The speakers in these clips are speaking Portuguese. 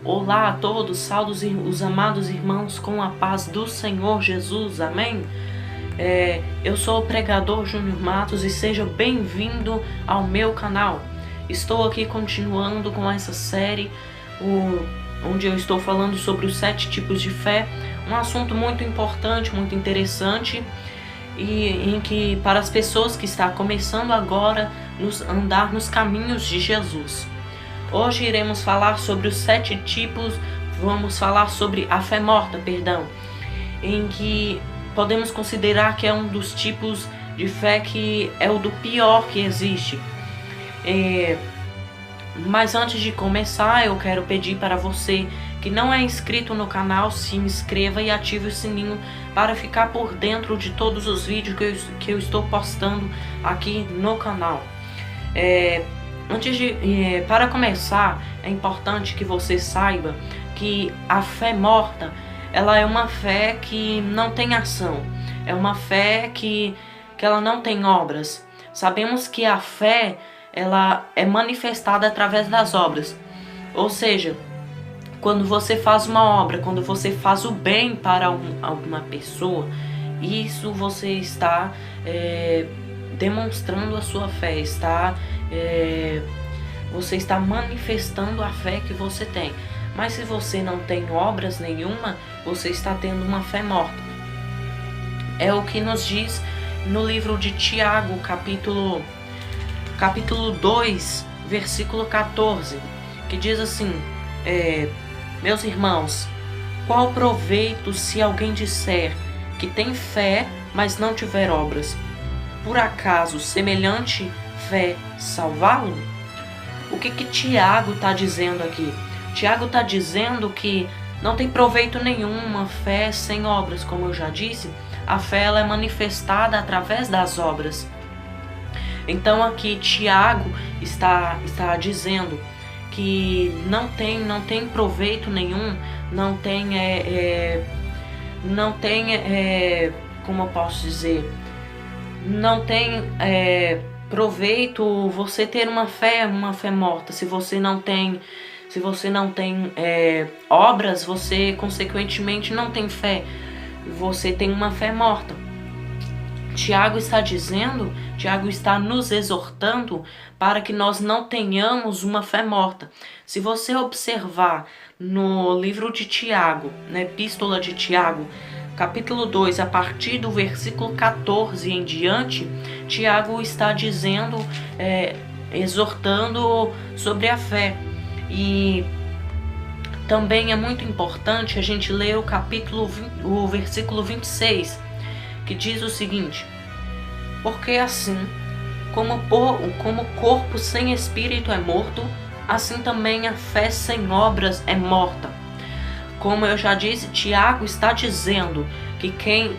Olá a todos, saudos os amados irmãos com a paz do Senhor Jesus, amém? Eu sou o pregador Júnior Matos e seja bem-vindo ao meu canal. Estou aqui continuando com essa série, onde eu estou falando sobre os 7 tipos de fé, um assunto muito importante, muito interessante, e em que para as pessoas que estão começando agora andar nos caminhos de Jesus. Hoje iremos falar sobre os 7 tipos, vamos falar sobre a fé morta, em que podemos considerar que é um dos tipos de fé que é o do pior que existe. Mas antes de começar, eu quero pedir para você que não é inscrito no canal, se inscreva e ative o sininho para ficar por dentro de todos os vídeos que eu estou postando aqui no canal. Para começar, é importante que você saiba que a fé morta, ela é uma fé que não tem ação, é uma fé que ela não tem obras. Sabemos que a fé, ela é manifestada através das obras, ou seja, quando você faz uma obra, quando você faz o bem para alguma pessoa, isso você está demonstrando a sua fé, você está manifestando a fé que você tem. Mas se você não tem obras nenhuma, você está tendo uma fé morta. É o que nos diz no livro de Tiago, capítulo 2, versículo 14, que diz assim: meus irmãos, qual proveito se alguém disser que tem fé, mas não tiver obras? Por acaso semelhante fé salvá-lo? O que Tiago está dizendo aqui? Tiago está dizendo que não tem proveito nenhum uma fé sem obras. Como eu já disse, a fé ela é manifestada através das obras. Então aqui Tiago está dizendo que não tem proveito nenhum, não tem como eu posso dizer, não tem proveito você ter uma fé morta. Se você não tem obras, você consequentemente não tem fé, você tem uma fé morta. Tiago está nos exortando para que nós não tenhamos uma fé morta. Se você observar no livro de Tiago, na epístola de Tiago, capítulo 2, a partir do versículo 14 em diante, Tiago está dizendo, exortando sobre a fé. E também é muito importante a gente ler o versículo 26, que diz o seguinte: porque assim, como o corpo sem espírito é morto, assim também a fé sem obras é morta. Como eu já disse, Tiago está dizendo que quem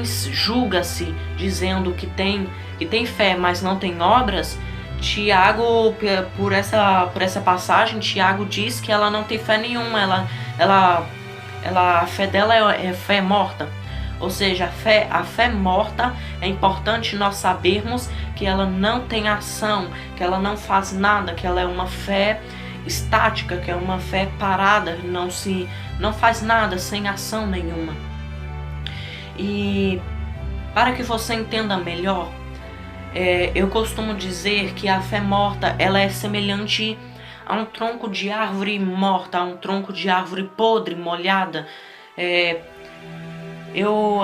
julga-se dizendo que tem fé, mas não tem obras, Tiago, por essa passagem, Tiago diz que ela não tem fé nenhuma, a fé dela é fé morta. Ou seja, a fé morta, é importante nós sabermos que ela não tem ação, que ela não faz nada, que ela é uma fé estática, que é uma fé parada, não faz nada, sem ação nenhuma. E para que você entenda melhor, eu costumo dizer que a fé morta, ela é semelhante a um tronco de árvore morta, a um tronco de árvore podre, molhada. Eu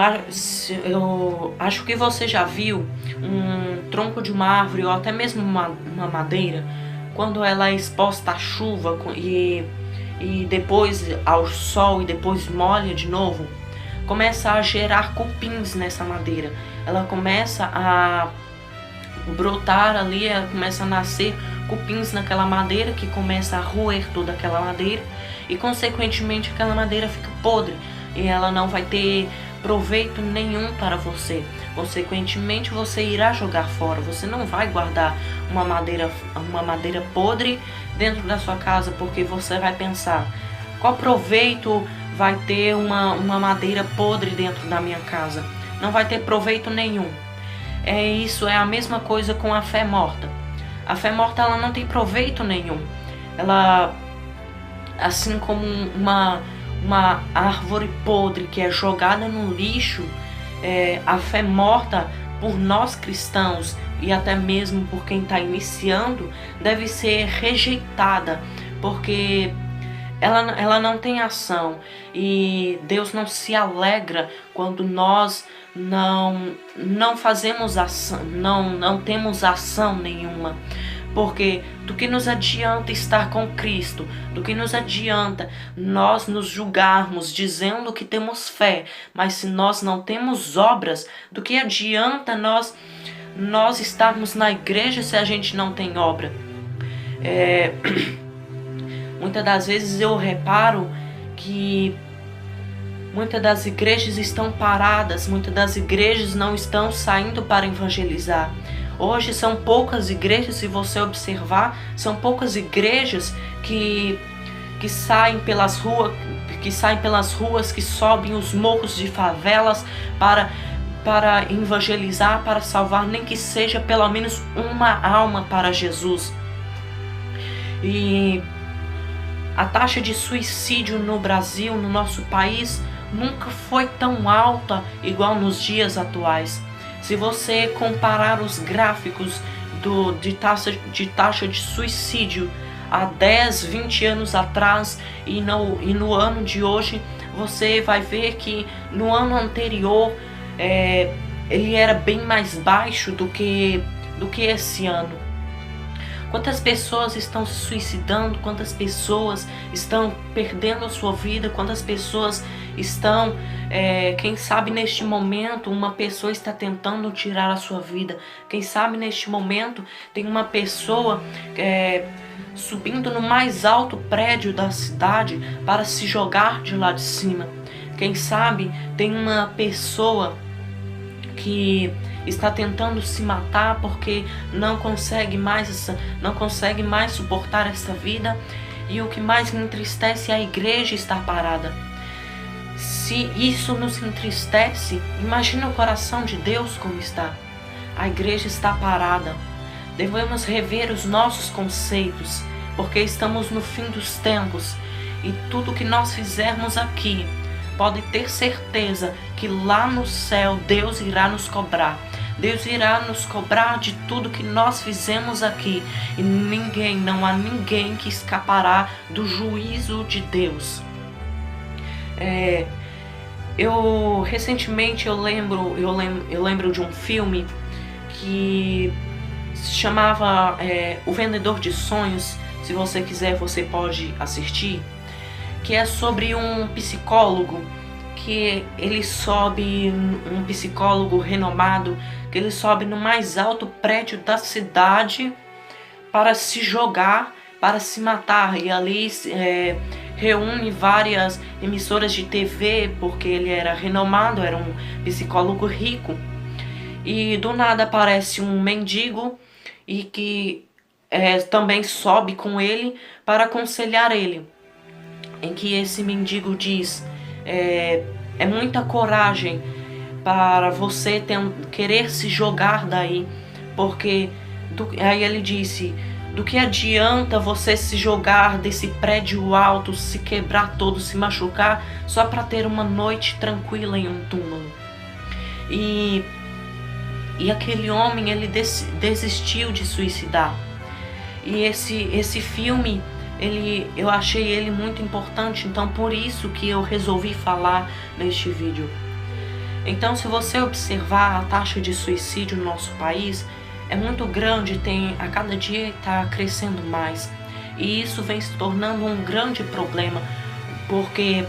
acho que você já viu um tronco de uma árvore ou até mesmo uma madeira, quando ela é exposta à chuva e depois ao sol e depois molha de novo, começa a gerar cupins nessa madeira. Ela começa a brotar ali, começa a nascer cupins naquela madeira, que começa a roer toda aquela madeira e consequentemente aquela madeira fica podre e ela não vai ter proveito nenhum para você. Consequentemente você irá jogar fora, você não vai guardar uma madeira podre dentro da sua casa, porque você vai pensar: qual proveito vai ter uma madeira podre dentro da minha casa? Não vai ter proveito nenhum. É a mesma coisa com a fé morta. A fé morta, ela não tem proveito nenhum. assim como uma árvore podre que é jogada no lixo, a fé morta por nós cristãos e até mesmo por quem está iniciando deve ser rejeitada, porque ela não tem ação, e Deus não se alegra quando nós não fazemos ação, não temos ação nenhuma. Porque do que nos adianta estar com Cristo? Do que nos adianta nós nos julgarmos dizendo que temos fé, mas se nós não temos obras? Do que adianta nós estarmos na igreja se a gente não tem obra? Muitas das vezes eu reparo que muitas das igrejas estão paradas, muitas das igrejas não estão saindo para evangelizar. Hoje são poucas igrejas, se você observar, são poucas igrejas que saem pelas ruas, que sobem os morros de favelas para evangelizar, para salvar, nem que seja pelo menos uma alma para Jesus. E a taxa de suicídio no Brasil, no nosso país, nunca foi tão alta igual nos dias atuais. Se você comparar os gráficos de taxa de suicídio há 10, 20 anos atrás e no ano de hoje, você vai ver que no ano anterior ele era bem mais baixo do que esse ano. Quantas pessoas estão se suicidando, quantas pessoas estão perdendo a sua vida, quantas pessoas estão, quem sabe neste momento uma pessoa está tentando tirar a sua vida, quem sabe neste momento tem uma pessoa subindo no mais alto prédio da cidade para se jogar de lá de cima, quem sabe tem uma pessoa que está tentando se matar porque não consegue mais suportar essa vida. E o que mais me entristece é a igreja estar parada. Se isso nos entristece, imagina o coração de Deus como está. A igreja está parada. Devemos rever os nossos conceitos, porque estamos no fim dos tempos, e tudo que nós fizermos aqui, pode ter certeza que lá no céu Deus irá nos cobrar. Deus irá nos cobrar de tudo que nós fizemos aqui. E não há ninguém que escapará do juízo de Deus. Recentemente eu lembro de um filme que se chamava O Vendedor de Sonhos. Se você quiser, você pode assistir. Que é sobre um psicólogo, que ele sobe, um psicólogo renomado, que ele sobe no mais alto prédio da cidade para se jogar, para se matar. E ali reúne várias emissoras de TV, porque ele era renomado, era um psicólogo rico. E do nada aparece um mendigo e que também sobe com ele para aconselhar ele. Em que esse mendigo diz: é muita coragem para você querer se jogar daí, porque aí ele disse: do que adianta você se jogar desse prédio alto, se quebrar todo, se machucar, só para ter uma noite tranquila em um túmulo? E aquele homem, ele desistiu de suicidar. E esse filme, eu achei ele muito importante, então por isso que eu resolvi falar neste vídeo. Então, se você observar, a taxa de suicídio no nosso país é muito grande, a cada dia está crescendo mais. E isso vem se tornando um grande problema, porque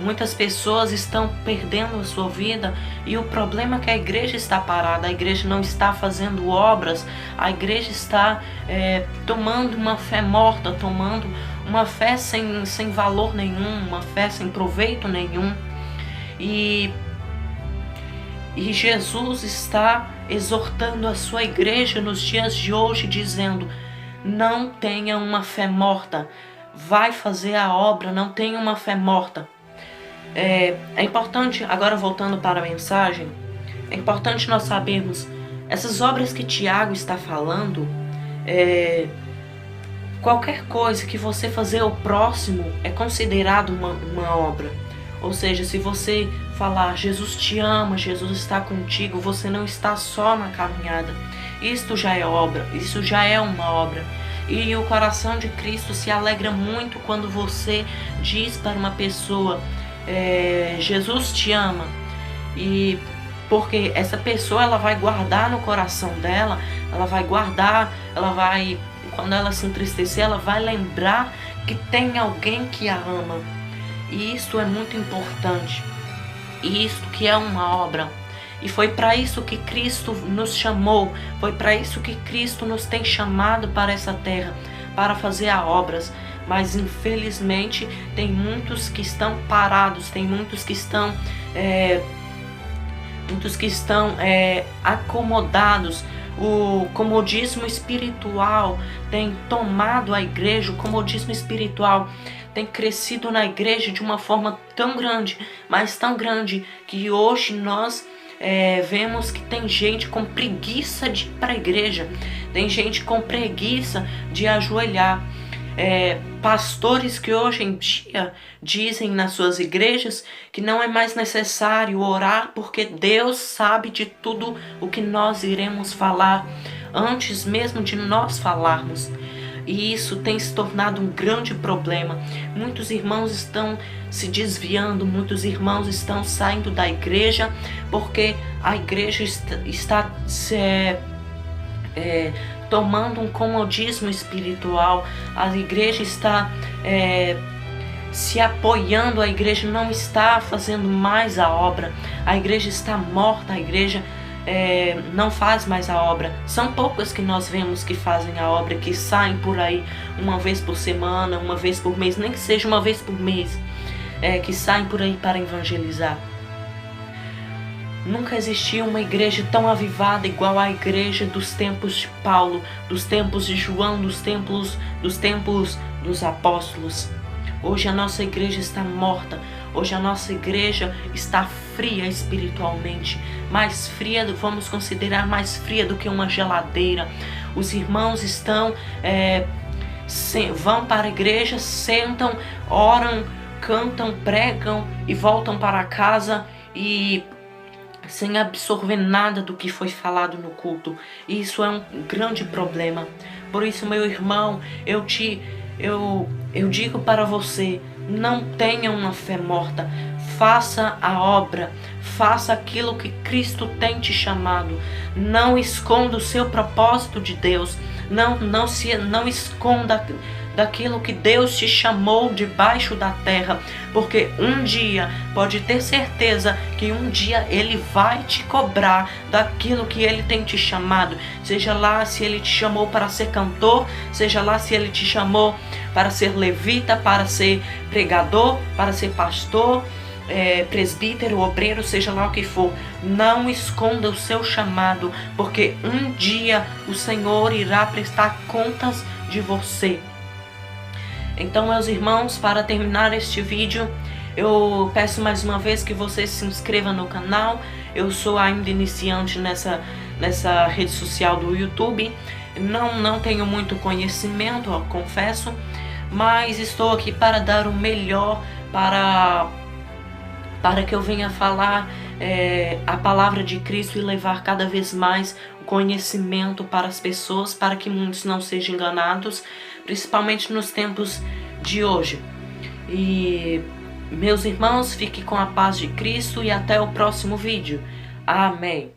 muitas pessoas estão perdendo a sua vida, e o problema é que a igreja está parada, a igreja não está fazendo obras, a igreja está tomando uma fé morta, tomando uma fé sem valor nenhum, uma fé sem proveito nenhum. E Jesus está exortando a sua igreja nos dias de hoje, dizendo: não tenha uma fé morta, vai fazer a obra, não tenha uma fé morta. É importante, agora voltando para a mensagem, é importante nós sabermos, essas obras que Tiago está falando, qualquer coisa que você fazer ao próximo é considerado uma obra. Ou seja, se você falar Jesus te ama, Jesus está contigo, você não está só na caminhada. Isto já é obra, isso já é uma obra. E o coração de Cristo se alegra muito quando você diz para uma pessoa, Jesus te ama. E porque essa pessoa ela vai guardar no coração dela, ela vai guardar, quando ela se entristecer, ela vai lembrar que tem alguém que a ama. E isso é muito importante. E isso que é uma obra. E foi para isso que Cristo nos chamou, foi para isso que Cristo nos tem chamado para essa terra, para fazer as obras. Mas infelizmente tem muitos que estão parados, tem muitos que estão acomodados. O comodismo espiritual tem tomado a igreja, o comodismo espiritual tem crescido na igreja de uma forma tão grande, mas tão grande, que hoje nós vemos que tem gente com preguiça de ir para a igreja, tem gente com preguiça de ajoelhar. Pastores que hoje em dia dizem nas suas igrejas que não é mais necessário orar porque Deus sabe de tudo o que nós iremos falar antes mesmo de nós falarmos. E isso tem se tornado um grande problema. Muitos irmãos estão se desviando, muitos irmãos estão saindo da igreja porque a igreja está tomando um comodismo espiritual. A igreja está se apoiando, a igreja não está fazendo mais a obra, a igreja está morta, a igreja não faz mais a obra. São poucas que nós vemos que fazem a obra, que saem por aí uma vez por semana, uma vez por mês, nem que seja uma vez por mês, que saem por aí para evangelizar. Nunca existiu uma igreja tão avivada igual a igreja dos tempos de Paulo, dos tempos de João, dos tempos dos apóstolos. Hoje a nossa igreja está morta, hoje a nossa igreja está fria espiritualmente, mais fria, vamos considerar mais fria do que uma geladeira. Os irmãos vão para a igreja, sentam, oram, cantam, pregam e voltam para casa e sem absorver nada do que foi falado no culto. E isso é um grande problema. Por isso, meu irmão, eu digo para você, não tenha uma fé morta. Faça a obra, faça aquilo que Cristo tem te chamado. Não esconda o seu propósito de Deus. Não esconda daquilo que Deus te chamou debaixo da terra, porque um dia, pode ter certeza que um dia Ele vai te cobrar daquilo que Ele tem te chamado, seja lá se Ele te chamou para ser cantor, seja lá se Ele te chamou para ser levita, para ser pregador, para ser pastor, presbítero, obreiro, seja lá o que for. Não esconda o seu chamado, porque um dia o Senhor irá prestar contas de você. Então, meus irmãos, para terminar este vídeo, eu peço mais uma vez que você se inscreva no canal. Eu sou ainda iniciante nessa rede social do YouTube. Não tenho muito conhecimento, eu confesso, mas estou aqui para dar o melhor, para que eu venha falar a palavra de Cristo e levar cada vez mais o conhecimento para as pessoas, para que muitos não sejam enganados, principalmente nos tempos de hoje. E meus irmãos, fiquem com a paz de Cristo e até o próximo vídeo. Amém.